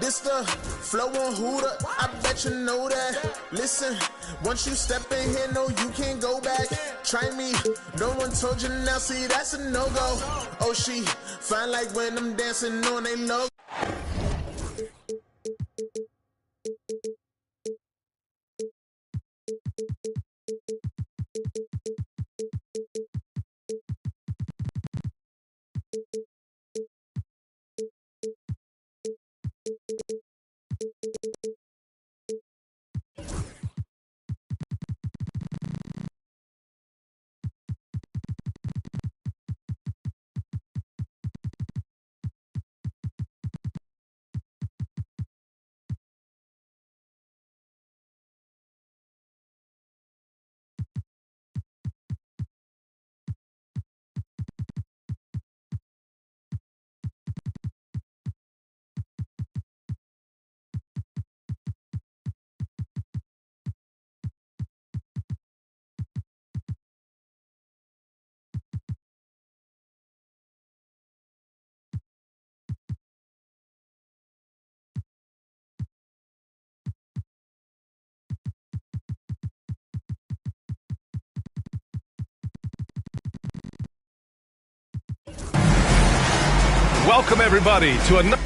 This the flow on Hooter, I bet you know that. Listen, once you step in here, no, you can't go back. Try me, no one told you now, see, that's a no-go. Oh, she fine like when I'm dancing on they logo. Welcome, everybody, to another...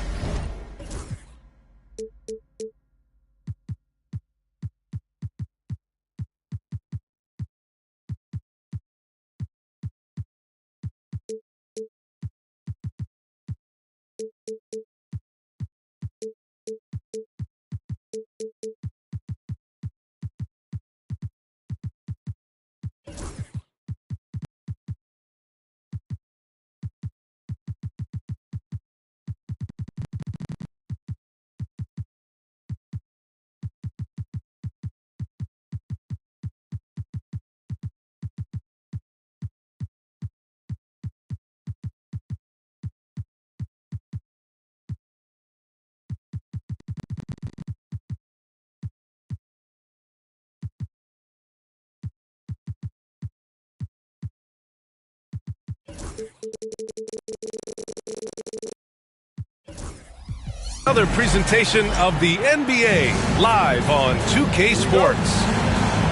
Another presentation of the NBA live on 2K Sports.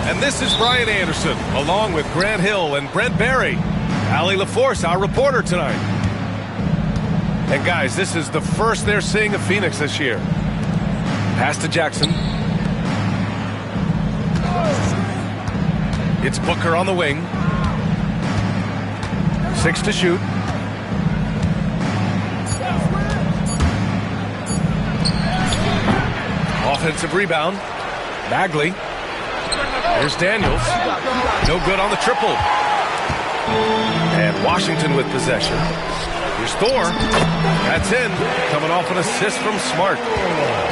And this is Brian Anderson, along with Grant Hill and Brent Barry. Allie LaForce, our reporter tonight. And guys, this is the first they're seeing of Phoenix this year. Pass to Jackson. It's Booker on the wing. 6 to shoot. Offensive rebound. Bagley. Here's Daniels. No good on the triple. And Washington with possession. Here's Thor. That's in. Coming off an assist from Smart.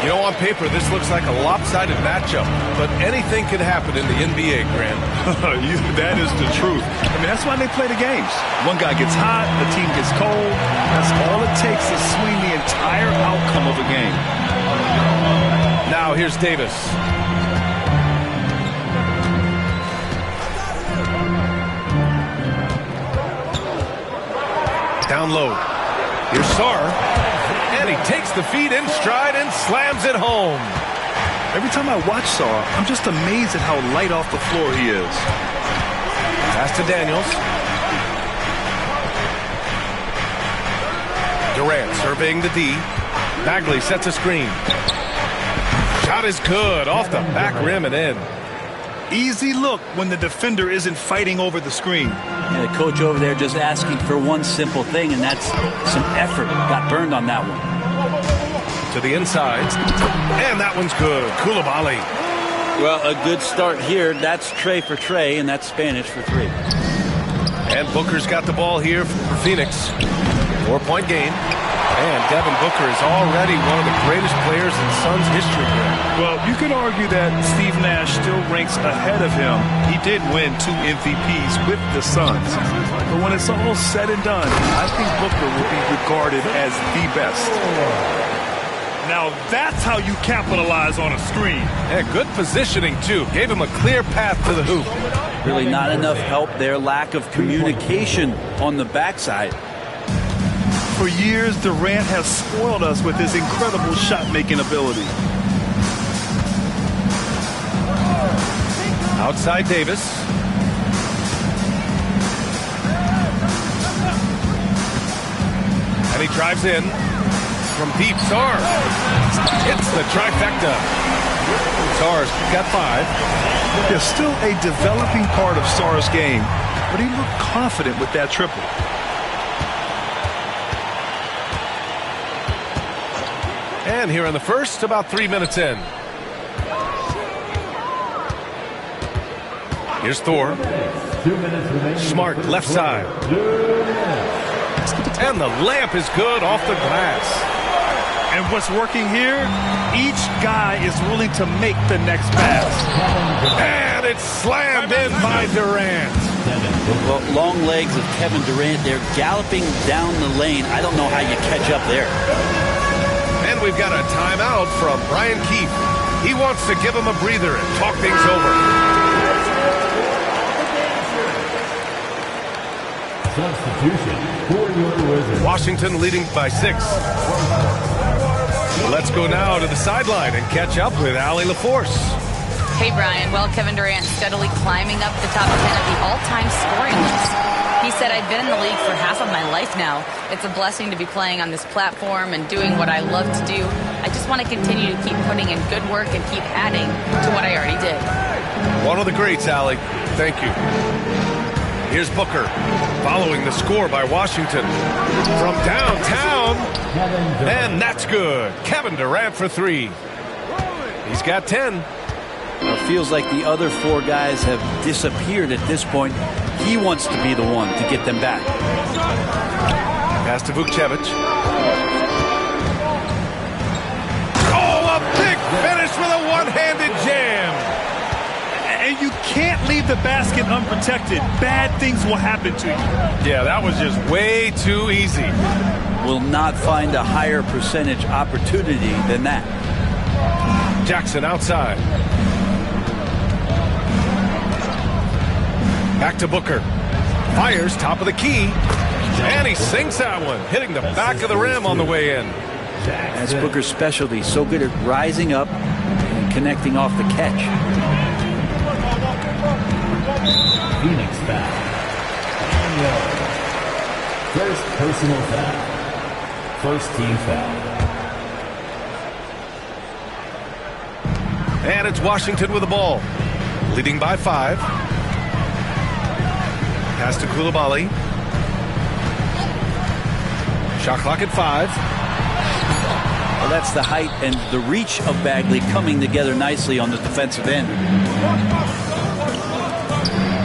You know, on paper, this looks like a lopsided matchup, but anything could happen in the NBA, Grant. That is the truth. I mean, that's why they play the games. One guy gets hot, the team gets cold. That's all it takes to swing the entire outcome of a game. Now here's Davis. Down low. Here's Sarr. And he takes the feed in stride and slams it home. Every time I watch Sarr, I'm just amazed at how light off the floor he is. Pass to Daniels. Durant surveying the D. Bagley sets a screen. Shot is good, off the back rim and in. Easy look when the defender isn't fighting over the screen. Yeah, the coach over there just asking for one simple thing, and that's some effort. Got burned on that one. To the inside, and that one's good. Coulibaly. Well, a good start here. That's Trey for Trey, and that's Spanish for 3. And Booker's got the ball here for Phoenix. 4-point game. And Devin Booker is already one of the greatest players in Suns history here. Well, you could argue that Steve Nash still ranks ahead of him. He did win 2 MVPs with the Suns. But when it's all said and done, I think Booker will be regarded as the best. Now that's how you capitalize on a screen. Yeah, good positioning, too. Gave him a clear path to the hoop. Really not enough help there. Lack of communication on the backside. For years, Durant has spoiled us with his incredible shot-making ability. Outside Davis. And he drives in from deep. Sarr hits the trifecta. Sarr's got 5. There's still a developing part of Sarr's game, but he looked confident with that triple. And here in the first, about 3 minutes in. Here's Thor. Smart left side. And the layup is good off the glass. And what's working here? Each guy is willing to make the next pass. And it's slammed in by Durant. Well, long legs of Kevin Durant. They're galloping down the lane. I don't know how you catch up there. And we've got a timeout from Brian Keefe. He wants to give him a breather and talk things over. Substitution for your Wizards. Washington leading by 6. Let's go now to the sideline and catch up with Allie LaForce. Hey, Brian. Well, Kevin Durant steadily climbing up the top 10 of the all-time scoring list. He said, I've been in the league for half of my life now. It's a blessing to be playing on this platform and doing what I love to do. I just want to continue to keep putting in good work and keep adding to what I already did. One of the greats, Allie. Thank you. Here's Booker, following the score by Washington. From downtown, and that's good. Kevin Durant for 3. He's got 10. It feels like the other 4 guys have disappeared at this point. He wants to be the one to get them back. Pass to Vukcevic. Oh, a big finish with a one-handed jam. And you can't leave the basket unprotected. Bad things will happen to you. Yeah, that was just way too easy. Will not find a higher percentage opportunity than that. Jackson outside. Back to Booker. Fires top of the key. And he sinks that one, hitting the back of the rim on the way in. That's Booker's specialty. So good at rising up and connecting off the catch. Phoenix foul. First personal foul. First team foul. And it's Washington with the ball. Leading by 5. Pass to Coulibaly. Shot clock at 5. Well, that's the height and the reach of Bagley coming together nicely on the defensive end.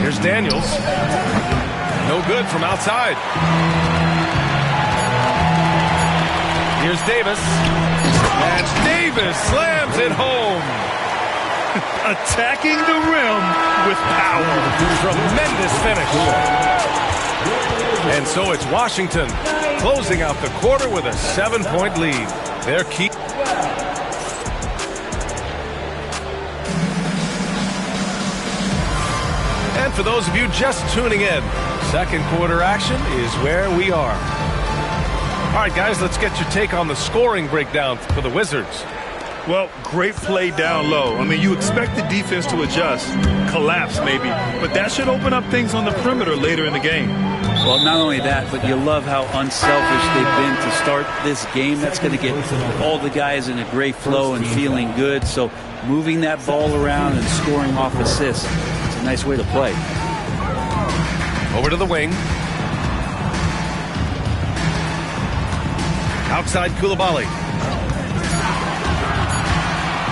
Here's Daniels. No good from outside. Here's Davis. And Davis slams it home. Attacking the rim with power. Tremendous finish. And so it's Washington closing out the quarter with a 7-point lead. Their key. And for those of you just tuning in, second quarter action is where we are. All right, guys, let's get your take on the scoring breakdown for the Wizards. Well, great play down low. I mean, you expect the defense to adjust, collapse maybe, but that should open up things on the perimeter later in the game. Well, not only that, but you love how unselfish they've been to start this game. That's going to get all the guys in a great flow and feeling good. So moving that ball around and scoring off assists, it's a nice way to play. Over to the wing. Outside Coulibaly.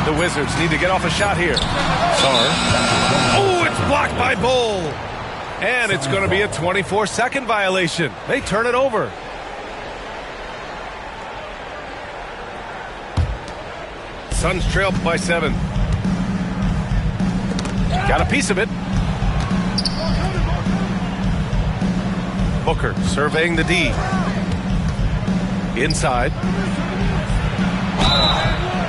The Wizards need to get off a shot here. Sarr. Oh, it's blocked by Bull. And it's going to be a 24-second violation. They turn it over. Suns trail by 7. Got a piece of it. Booker surveying the D. Inside.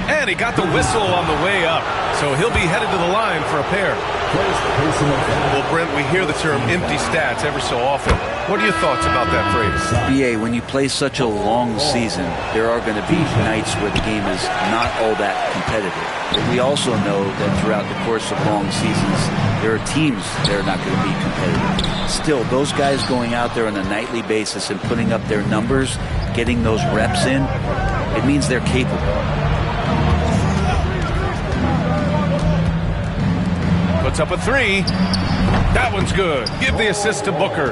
And And he got the whistle on the way up, so he'll be headed to the line for a pair. Well, Brent, we hear the term empty stats ever so often. What are your thoughts about that phrase? BA, when you play such a long season, there are going to be nights where the game is not all that competitive. But we also know that throughout the course of long seasons, there are teams that are not going to be competitive. Still, those guys going out there on a nightly basis and putting up their numbers, getting those reps in, it means they're capable. Puts up a three. That one's good. Give the assist to Booker.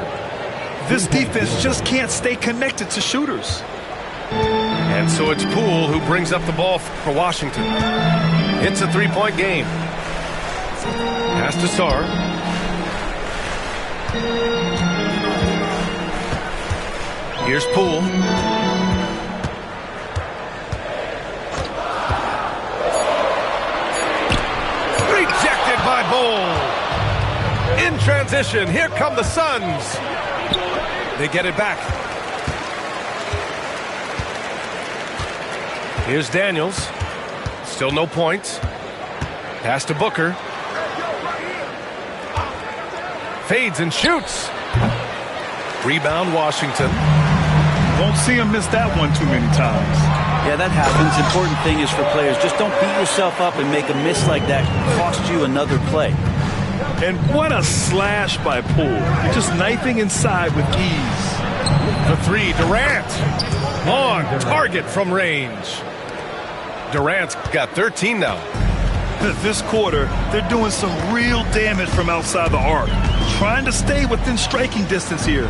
This defense just can't stay connected to shooters. And so it's Poole who brings up the ball for Washington. It's a three-point game. Pass to Sarr. Here's Poole. Rejected by Bol. In transition, here come the Suns. They get it back. Here's Daniels. Still no points. Pass to Booker. Fades and shoots. Rebound Washington. Won't see him miss that one too many times. Yeah, that happens. Important thing is for players, just don't beat yourself up and make a miss like that cost you another play. And what a slash by Poole. Just knifing inside with ease. The three, Durant. On target from range. Durant's got 13 now. This quarter, they're doing some real damage from outside the arc. Trying to stay within striking distance here.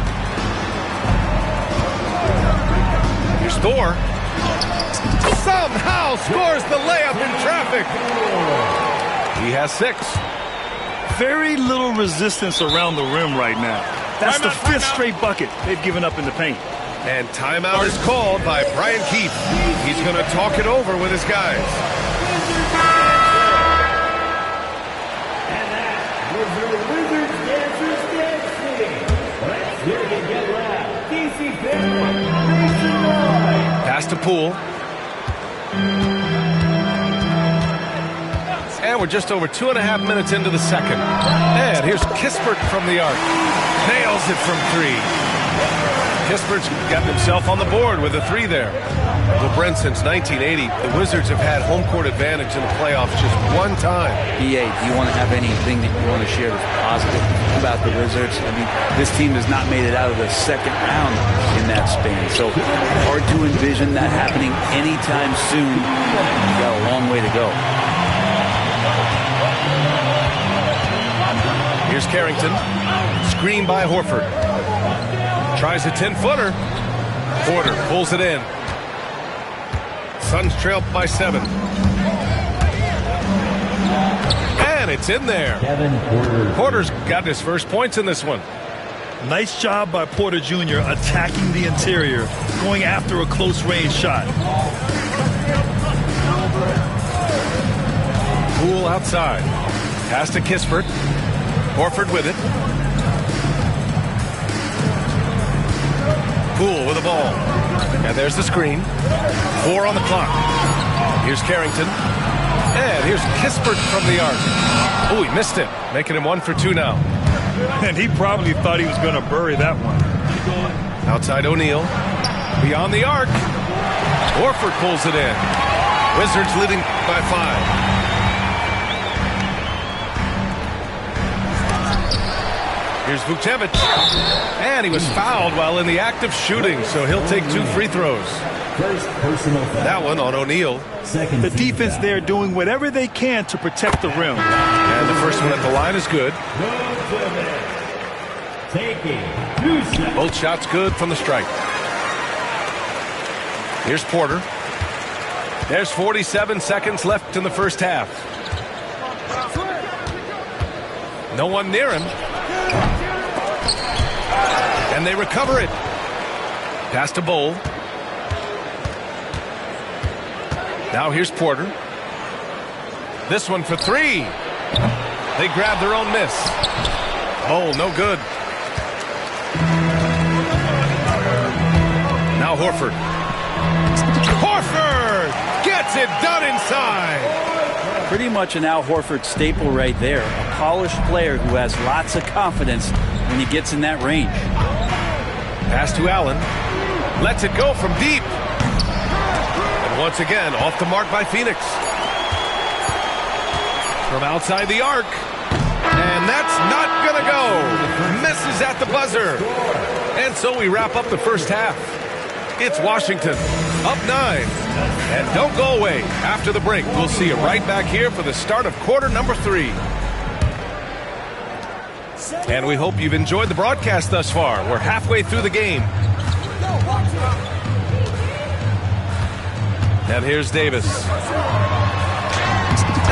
Here's Thor. Somehow scores the layup in traffic. He has 6. Very little resistance around the rim right now. That's the 5th straight bucket they've given up in the paint. And timeout is called by Brian Keefe. He's going to talk it over with his guys. And that was the Wizards Dancers Dance City. Let's hear it get loud. DC family, nationwide. Pass to Poole. And we're just over 2.5 minutes into the second. And here's Kispert from the arc. Nails it from 3. Kispert's gotten himself on the board with a 3 there. Well, Brent, since 1980, the Wizards have had home court advantage in the playoffs just one time. BA, do you want to have anything that you want to share that's positive about the Wizards? I mean, this team has not made it out of the second round in that span. So hard to envision that happening anytime soon. You've got a long way to go. Here's Carrington. Screen by Horford. Tries a 10-footer. Porter pulls it in. Suns trail by 7. And it's in there. Kevin Porter. Porter's got his first points in this one. Nice job by Porter Jr. attacking the interior, going after a close-range shot. Poole outside. Pass to Kispert. Horford with it. Poole with the ball. And there's the screen. 4 on the clock. Here's Carrington. And here's Kispert from the arc. Oh, he missed it. Making him 1 for 2 now. And he probably thought he was going to bury that one. Outside O'Neal. Beyond the arc. Horford pulls it in. Wizards leading by 5. Here's Vucevic. And he was fouled while in the act of shooting, so he'll take 2 free throws. First personal foul. That one on O'Neal. Second The team defense foul. there doing whatever they can to protect the rim. And the first one at the line is good. Taking 2 shots. Both shots good from the strike. Here's Porter. There's 47 seconds left in the first half. No one near him. And they recover it. Pass to Bol. Now here's Porter. This one for 3. They grab their own miss. Bol, no good. Now Horford. Horford gets it done inside. Pretty much an Al Horford staple right there. A polished player who has lots of confidence when he gets in that range. Pass to Allen. Lets it go from deep. And once again, off the mark by Phoenix. From outside the arc. And that's not going to go. Misses at the buzzer. And so we wrap up the first half. It's Washington, up 9. And don't go away. After the break, we'll see you right back here for the start of quarter number 3. And we hope you've enjoyed the broadcast thus far. We're halfway through the game. And here's Davis.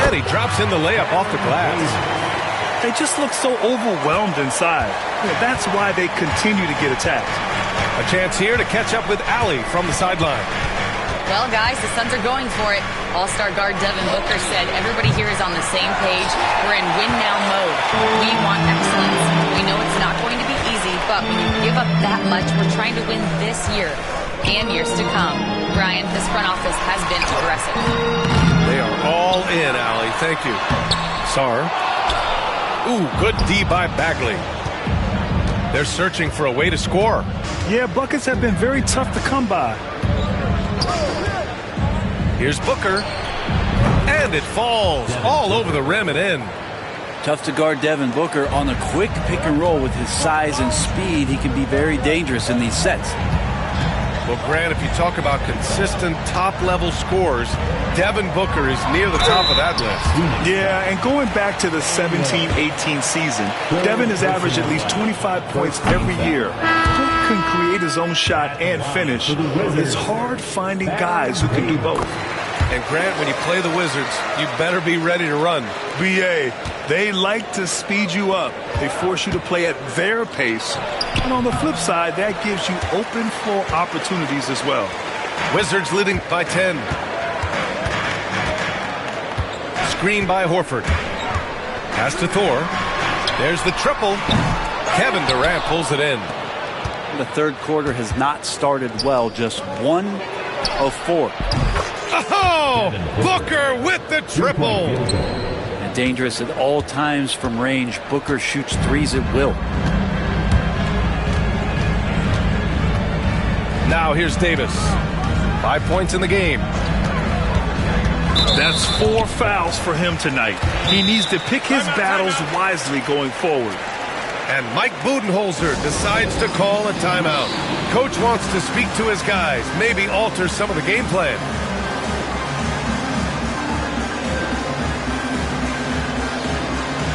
And he drops in the layup off the glass. They just look so overwhelmed inside. That's why they continue to get attacked. A chance here to catch up with Allie from the sideline. Well, guys, the Suns are going for it. All-star guard Devin Booker said everybody here is on the same page. We're in win-now mode. We want excellence. We know it's not going to be easy, but when you give up that much, we're trying to win this year and years to come. Brian, this front office has been aggressive. They are all in, Allie. Thank you. Sarr. Ooh, good D by Bagley. They're searching for a way to score. Yeah, buckets have been very tough to come by. Here's Booker. And it falls all over the rim and in. Tough to guard Devin Booker on a quick pick and roll. With his size and speed, he can be very dangerous in these sets. Well, Grant, if you talk about consistent top-level scores, Devin Booker is near the top of that list. Yeah, and going back to the 17-18 season, Devin has averaged at least 25 points every year. Book can create his own shot and finish. It's hard finding guys who can do both. And Grant, when you play the Wizards, you better be ready to run. BA, they like to speed you up. They force you to play at their pace. And on the flip side, that gives you open floor opportunities as well. Wizards leading by 10. Screen by Horford. Pass to Thor. There's the triple. Kevin Durant pulls it in. The third quarter has not started well. Just 1 of 4. Oh! Booker with the triple. And dangerous at all times from range. Booker shoots threes at will. Now here's Davis. 5 points in the game. That's 4 fouls for him tonight. He needs to pick his battles wisely going forward. And Mike Budenholzer decides to call a timeout. Coach wants to speak to his guys, maybe alter some of the game plan.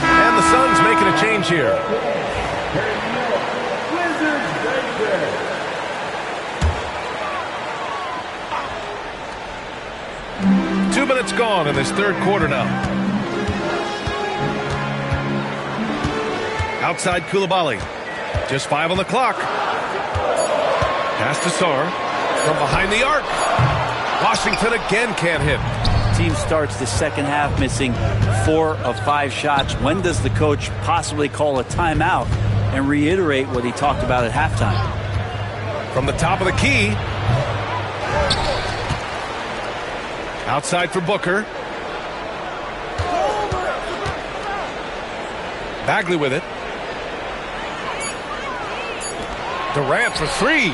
And the Suns making a change here. Wizards breaker. 2 minutes gone in this third quarter now. Outside Coulibaly. Just 5 on the clock. Pass to Sarr. From behind the arc. Washington again can't hit. Team starts the second half missing 4 of 5 shots. When does the coach possibly call a timeout and reiterate what he talked about at halftime? From the top of the key. Outside for Booker. Bagley with it. Durant for 3.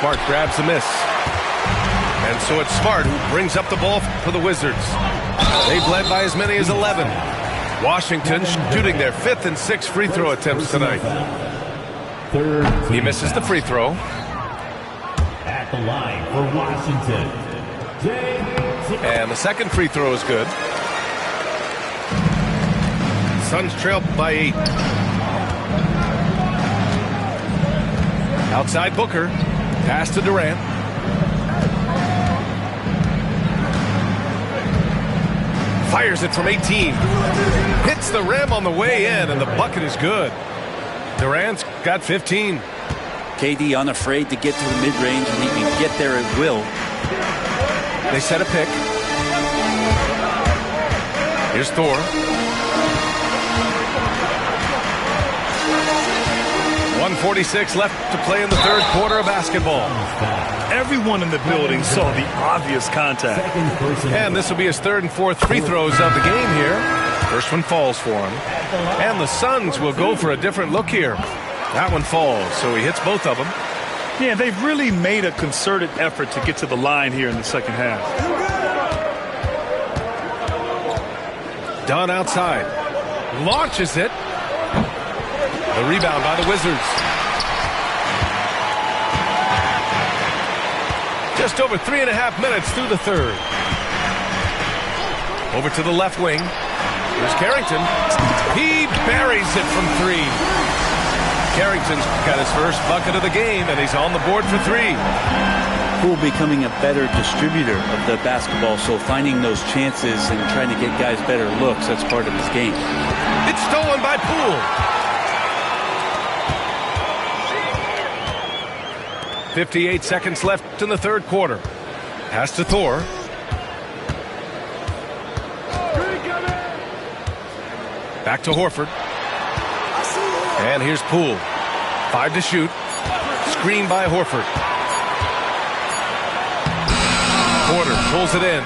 Smart grabs the miss. And so it's Smart who brings up the ball for the Wizards. They've led by as many as 11. Washington shooting their 5th and 6th free throw attempts tonight. He misses the free throw. At the line for Washington. And the second free throw is good. Suns trail by 8. Outside Booker. Pass to Durant. Fires it from 18. Hits the rim on the way in, and the bucket is good. Durant's got 15. KD unafraid to get to the mid-range, and he can get there at will. They set a pick. Here's Thor. 1:46 left to play in the third quarter of basketball. Everyone in the building saw the obvious contact. And this will be his third and fourth free throws of the game here. First one falls for him. And the Suns will go for a different look here. That one falls, so he hits both of them. Yeah, they've really made a concerted effort to get to the line here in the second half. Dunn outside. Launches it. The rebound by the Wizards. Just over 3.5 minutes through the third. Over to the left wing. Here's Carrington. He buries it from three. Carrington's got his first bucket of the game, and he's on the board for three. Poole becoming a better distributor of the basketball, so finding those chances and trying to get guys better looks, that's part of his game. It's stolen by Poole. 58 seconds left in the third quarter. Pass to Thor. Back to Horford. And here's Poole. 5 to shoot. Screen by Horford. Porter pulls it in.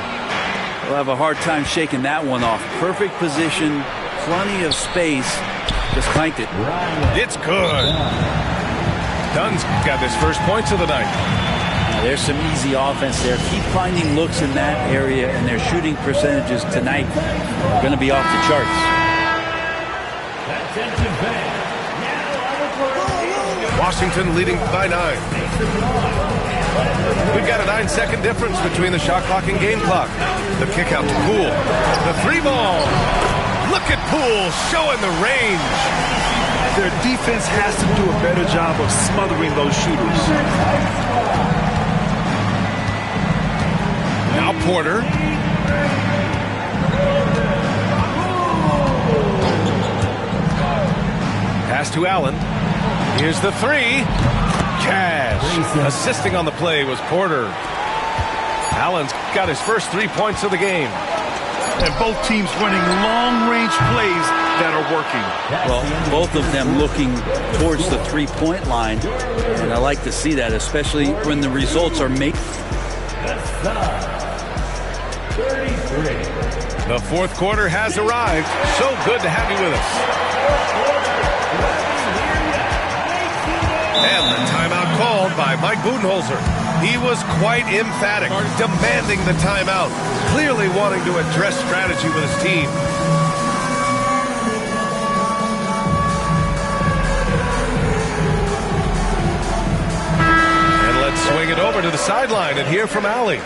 We'll have a hard time shaking that one off. Perfect position, plenty of space. Just clanked it. It's good. Dunn's got his first points of the night. Now, there's some easy offense there. Keep finding looks in that area, and their shooting percentages tonight are going to be off the charts. Washington leading by 9. We've got a 9-second difference between the shot clock and game clock. The kick out to Poole. The three ball. Look at Poole showing the range. Their defense has to do a better job of smothering those shooters. Now Porter. Pass to Allen. Here's the three. Cash. Assisting on the play was Porter. Allen's got his first 3 points of the game. And both teams running long-range plays that are working. Well, both of them looking towards the three-point line. And I like to see that, especially when the results are made. The fourth quarter has arrived. So good to have you with us. And the timeout called by Mike Budenholzer. He was quite emphatic, demanding the timeout, clearly wanting to address strategy with his team. And let's swing it over to the sideline and hear from Allie.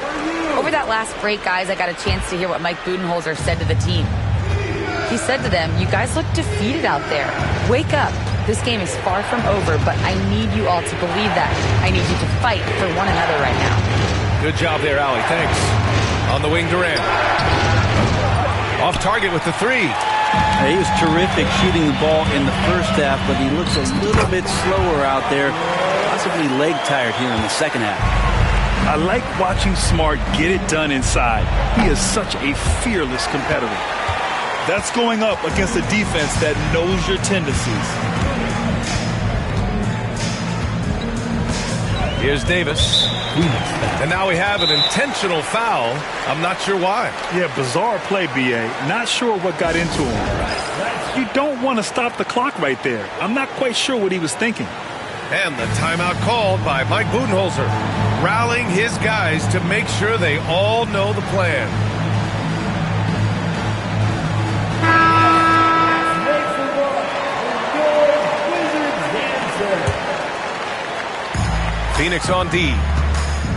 Over that last break, guys, I got a chance to hear what Mike Budenholzer said to the team. He said to them, "You guys look defeated out there. Wake up. This game is far from over, but I need you all to believe that. I need you to fight for one another right now." Good job there, Allie. Thanks. On the wing, Durant. Off target with the three. He was terrific shooting the ball in the first half, but he looks a little bit slower out there, possibly leg tired here in the second half. I like watching Smart get it done inside. He is such a fearless competitor. That's going up against a defense that knows your tendencies. Here's Davis. And now we have an intentional foul. I'm not sure why. Yeah, bizarre play, B.A. Not sure what got into him. You don't want to stop the clock right there. I'm not quite sure what he was thinking. And the timeout called by Mike Budenholzer, rallying his guys to make sure they all know the plan. Phoenix on D.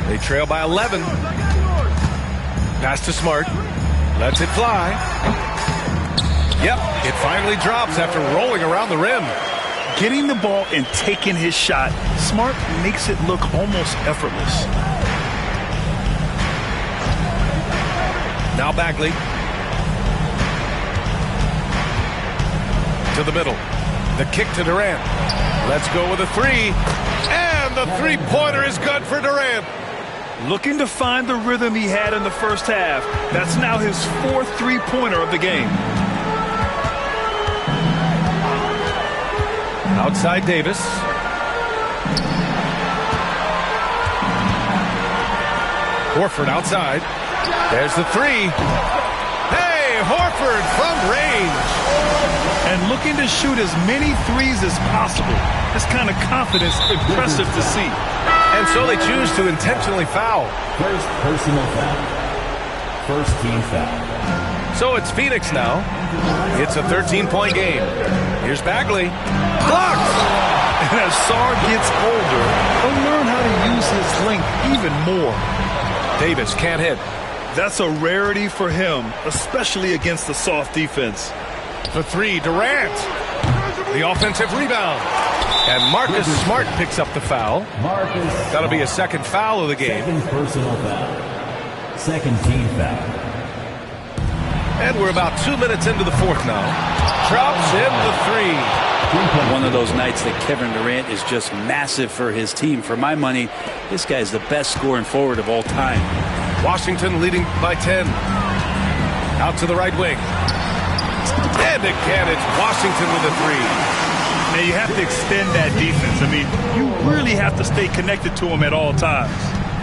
They trail by 11. Pass to Smart. Lets it fly. Yep, it finally drops after rolling around the rim. Getting the ball and taking his shot, Smart makes it look almost effortless. Now Bagley. To the middle. The kick to Durant. Let's go with a three. And the three-pointer is good for Durant. Looking to find the rhythm he had in the first half. That's now his fourth three-pointer of the game. Outside Davis. Horford outside. There's the three. Hey, Horford from range. And looking to shoot as many threes as possible. This kind of confidence, impressive to see. And so they choose to intentionally foul. First personal foul. First team foul. So it's Phoenix now. It's a 13-point game. Here's Bagley. Blocked! And as Sarr gets older, he'll learn how to use his length even more. Davis can't hit. That's a rarity for him, especially against the soft defense. The three, Durant. The offensive rebound. And Marcus Smart picks up the foul. That'll be a second foul of the game. Second personal foul. Second team foul. And we're about 2 minutes into the fourth now. Drops in the three. One of those nights that Kevin Durant is just massive for his team. For my money, this guy's the best scoring forward of all time. Washington leading by 10. Out to the right wing. And again, it's Washington with a three. Now, you have to extend that defense. I mean, you really have to stay connected to him at all times.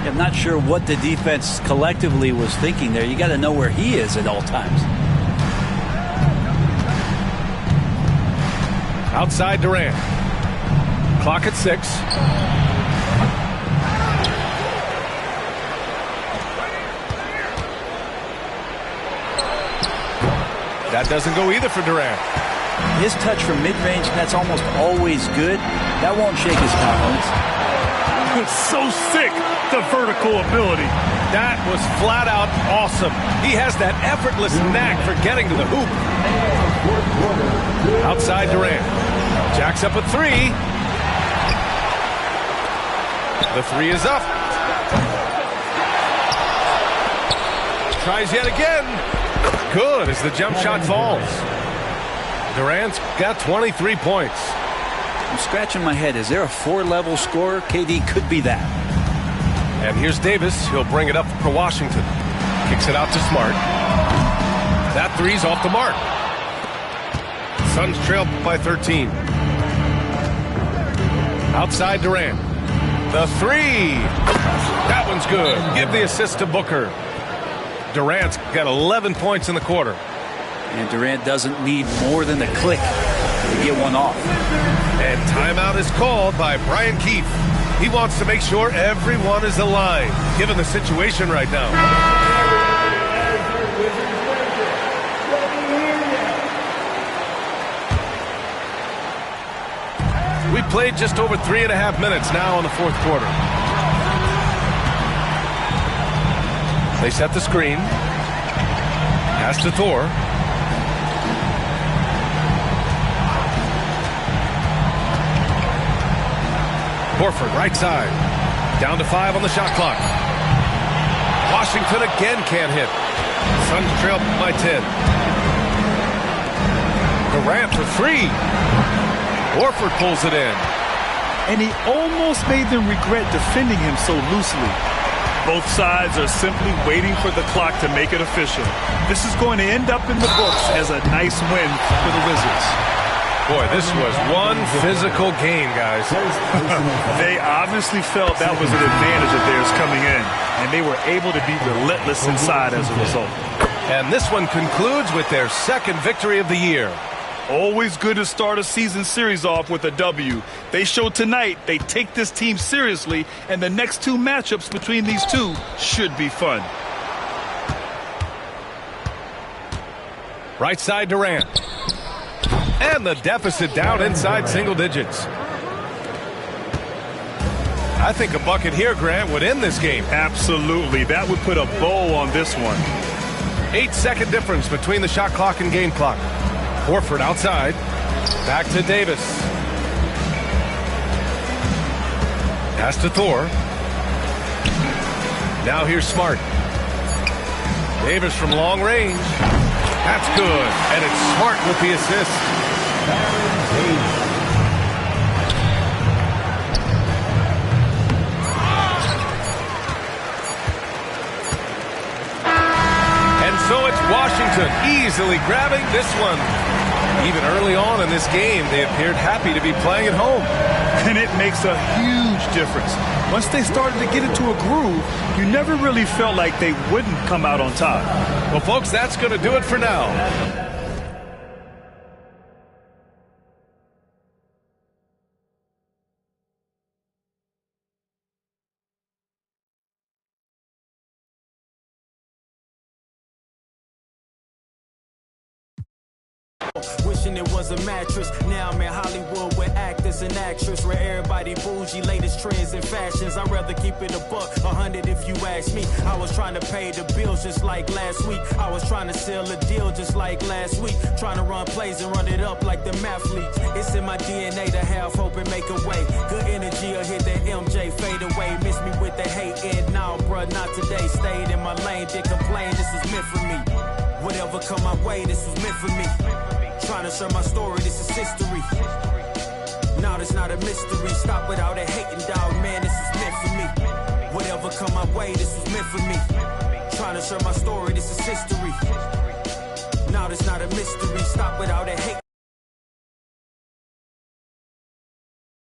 I'm not sure what the defense collectively was thinking there. You got to know where he is at all times. Outside Durant. Clock at 6. That doesn't go either for Durant. His touch from mid-range, that's almost always good. That won't shake his confidence. It's so sick, the vertical ability. That was flat out awesome. He has that effortless knack for getting to the hoop. Outside Durant. Jacks up a three. The three is up. Tries yet again. Good as the jump shot falls. Durant's got 23 points. I'm scratching my head. Is there a 4-level scorer? KD could be that. And here's Davis. He'll bring it up for Washington. Kicks it out to Smart. That three's off the mark. Suns trail by 13. Outside Durant. The three. That one's good. Give the assist to Booker. Durant's got 11 points in the quarter. And Durant doesn't need more than a click to get one off. And timeout is called by Brian Keefe. He wants to make sure everyone is aligned, given the situation right now. We played just over 3.5 minutes now in the fourth quarter. They set the screen. Pass to Thor. Horford, right side. Down to 5 on the shot clock. Washington again can't hit. Suns trail by 10. Durant for 3. Horford pulls it in. And he almost made them regret defending him so loosely. Both sides are simply waiting for the clock to make it official. This is going to end up in the books as a nice win for the Wizards. Boy, this was one physical game, guys. They obviously felt that was an advantage of theirs coming in, and they were able to be relentless inside as a result. And this one concludes with their second victory of the year. Always good to start a season series off with a W. They showed tonight they take this team seriously, and the next 2 matchups between these two should be fun. Right side Durant. And the deficit down inside single digits. I think a bucket here, Grant, would end this game. Absolutely. That would put a bow on this one. 8-second difference between the shot clock and game clock. Horford outside. Back to Davis. Pass to Thor. Now here's Smart. Davis from long range. That's good. And it's Smart with the assist. And so it's Washington easily grabbing this one. Even early on in this game, they appeared happy to be playing at home. And it makes a huge difference. Once they started to get into a groove, you never really felt like they wouldn't come out on top. Well, folks, that's going to do it for now. Wishing it was a mattress. Now I'm in Hollywood with actors and actresses, where everybody bougie, latest trends and fashions. I'd rather keep it a buck, 100 if you ask me. I was trying to pay the bills just like last week. I was trying to sell a deal just like last week. Trying to run plays and run it up like the mathletes. It's in my DNA to have hope and make a way. Good energy will hit that MJ fade away. Miss me with the hate and now, bruh, not today. Stayed in my lane, didn't complain, this was meant for me. Whatever come my way, this was meant for me. Trying to share my story, this is history. Now it's not a mystery. Stop without a hating, dog, man, this is meant for me. Whatever come my way, this was meant for me. Trying to share my story, this is history. Now it's not a mystery. Stop without a hating.